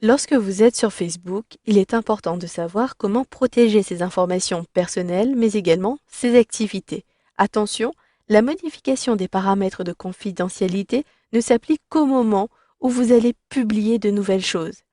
Lorsque vous êtes sur Facebook, il est important de savoir comment protéger ses informations personnelles, mais également ses activités. Attention, la modification des paramètres de confidentialité ne s'applique qu'au moment où vous allez publier de nouvelles choses.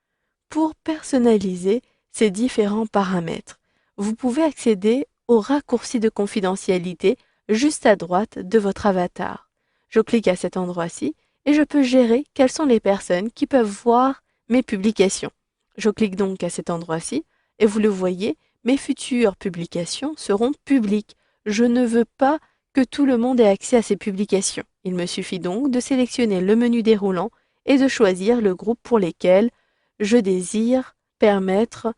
Pour personnaliser ces différents paramètres, vous pouvez accéder au raccourci de confidentialité juste à droite de votre avatar. Je clique à cet endroit-ci et je peux gérer quelles sont les personnes qui peuvent voir mes publications. Je clique donc à cet endroit-ci et vous le voyez, mes futures publications seront publiques. Je ne veux pas que tout le monde ait accès à ces publications. Il me suffit donc de sélectionner le menu déroulant et de choisir le groupe pour lesquels je désire permettre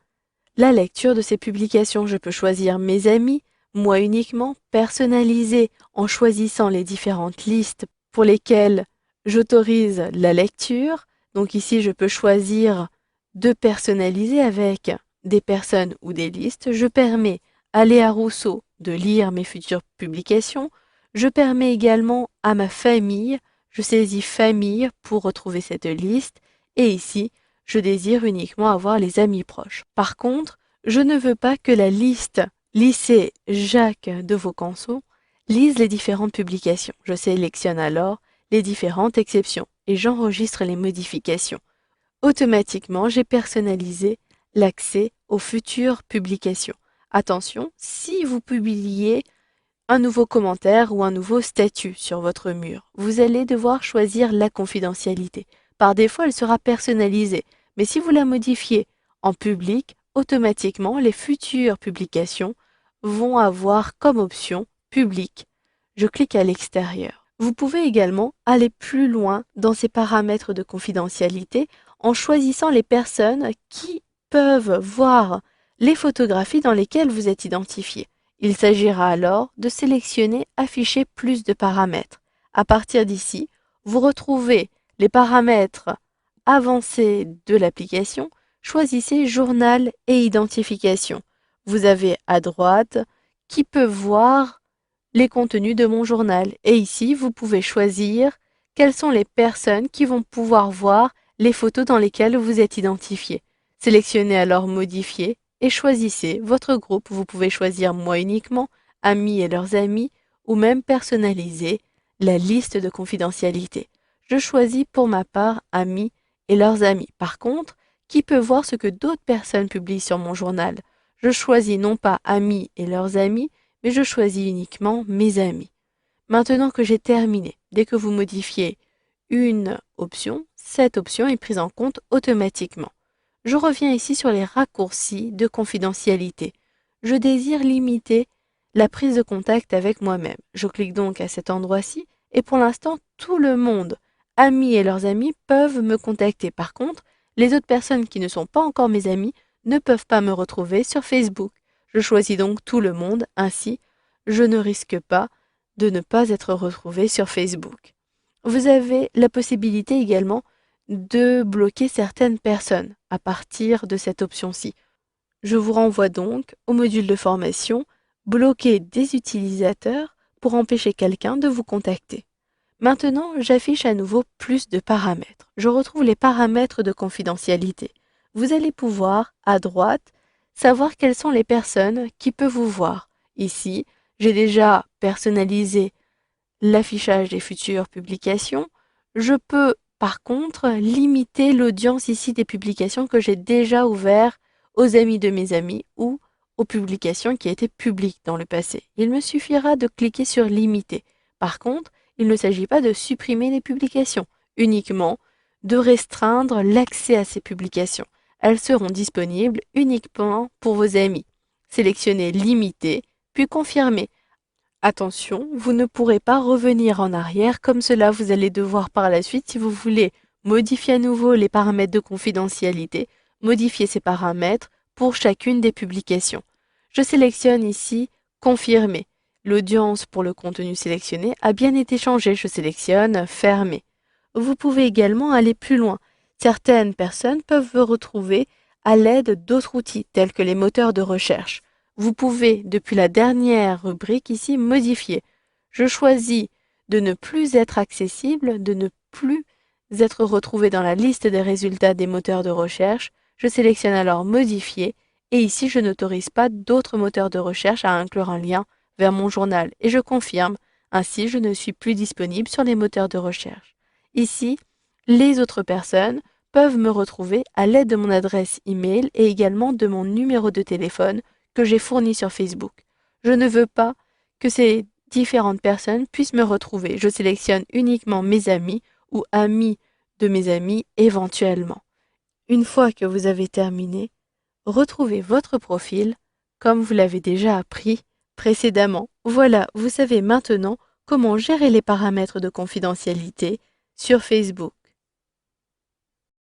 la lecture de ces publications. Je peux choisir mes amis, moi uniquement, personnaliser en choisissant les différentes listes pour lesquelles j'autorise la lecture. Donc ici, je peux choisir de personnaliser avec des personnes ou des listes. Je permets à Léa Rousseau de lire mes futures publications. Je permets également à ma famille, je saisis famille pour retrouver cette liste. Et ici, je désire uniquement avoir les amis proches. Par contre, je ne veux pas que la liste lycée Jacques de Vaucanson lise les différentes publications. Je sélectionne alors les différentes exceptions et j'enregistre les modifications. Automatiquement, j'ai personnalisé l'accès aux futures publications. Attention, si vous publiez un nouveau commentaire ou un nouveau statut sur votre mur, vous allez devoir choisir la confidentialité. Par défaut, elle sera personnalisée, mais si vous la modifiez en public, automatiquement, les futures publications vont avoir comme option public. Je clique à l'extérieur. Vous pouvez également aller plus loin dans ces paramètres de confidentialité en choisissant les personnes qui peuvent voir les photographies dans lesquelles vous êtes identifié. Il s'agira alors de sélectionner Afficher plus de paramètres. À partir d'ici, vous retrouvez les paramètres avancés de l'application. Choisissez Journal et Identification. Vous avez à droite qui peut voir les contenus de mon journal. Et ici, vous pouvez choisir quelles sont les personnes qui vont pouvoir voir les photos dans lesquelles vous êtes identifié. Sélectionnez alors Modifier et choisissez votre groupe. Vous pouvez choisir Moi uniquement, Amis et leurs amis, ou même personnaliser la liste de confidentialité. Je choisis pour ma part Amis et leurs amis. Par contre, qui peut voir ce que d'autres personnes publient sur mon journal? Je choisis non pas Amis et leurs amis, mais je choisis uniquement mes amis. Maintenant que j'ai terminé, dès que vous modifiez une option, cette option est prise en compte automatiquement. Je reviens ici sur les raccourcis de confidentialité. Je désire limiter la prise de contact avec moi-même. Je clique donc à cet endroit-ci et pour l'instant, tout le monde, amis et leurs amis, peuvent me contacter. Par contre, les autres personnes qui ne sont pas encore mes amis ne peuvent pas me retrouver sur Facebook. Je choisis donc tout le monde, ainsi je ne risque pas de ne pas être retrouvé sur Facebook. Vous avez la possibilité également de bloquer certaines personnes à partir de cette option-ci. Je vous renvoie donc au module de formation Bloquer des utilisateurs pour empêcher quelqu'un de vous contacter. Maintenant, j'affiche à nouveau plus de paramètres. Je retrouve les paramètres de confidentialité. Vous allez pouvoir, à droite, savoir quelles sont les personnes qui peuvent vous voir. Ici, j'ai déjà personnalisé l'affichage des futures publications. Je peux, par contre, limiter l'audience ici des publications que j'ai déjà ouvertes aux amis de mes amis ou aux publications qui étaient publiques dans le passé. Il me suffira de cliquer sur Limiter. Par contre, il ne s'agit pas de supprimer les publications, uniquement de restreindre l'accès à ces publications. Elles seront disponibles uniquement pour vos amis. Sélectionnez Limiter, puis Confirmer. Attention, vous ne pourrez pas revenir en arrière comme cela. Vous allez devoir par la suite, si vous voulez modifier à nouveau les paramètres de confidentialité, modifier ces paramètres pour chacune des publications. Je sélectionne ici Confirmer. L'audience pour le contenu sélectionné a bien été changée. Je sélectionne Fermer. Vous pouvez également aller plus loin. Certaines personnes peuvent vous retrouver à l'aide d'autres outils tels que les moteurs de recherche. Vous pouvez, depuis la dernière rubrique ici, modifier. Je choisis de ne plus être accessible, de ne plus être retrouvé dans la liste des résultats des moteurs de recherche, je sélectionne alors Modifier et ici je n'autorise pas d'autres moteurs de recherche à inclure un lien vers mon journal et je confirme. Ainsi, je ne suis plus disponible sur les moteurs de recherche. Ici, les autres personnes peuvent me retrouver à l'aide de mon adresse email et également de mon numéro de téléphone que j'ai fourni sur Facebook. Je ne veux pas que ces différentes personnes puissent me retrouver. Je sélectionne uniquement mes amis ou amis de mes amis éventuellement. Une fois que vous avez terminé, retrouvez votre profil comme vous l'avez déjà appris précédemment. Voilà, vous savez maintenant comment gérer les paramètres de confidentialité sur Facebook.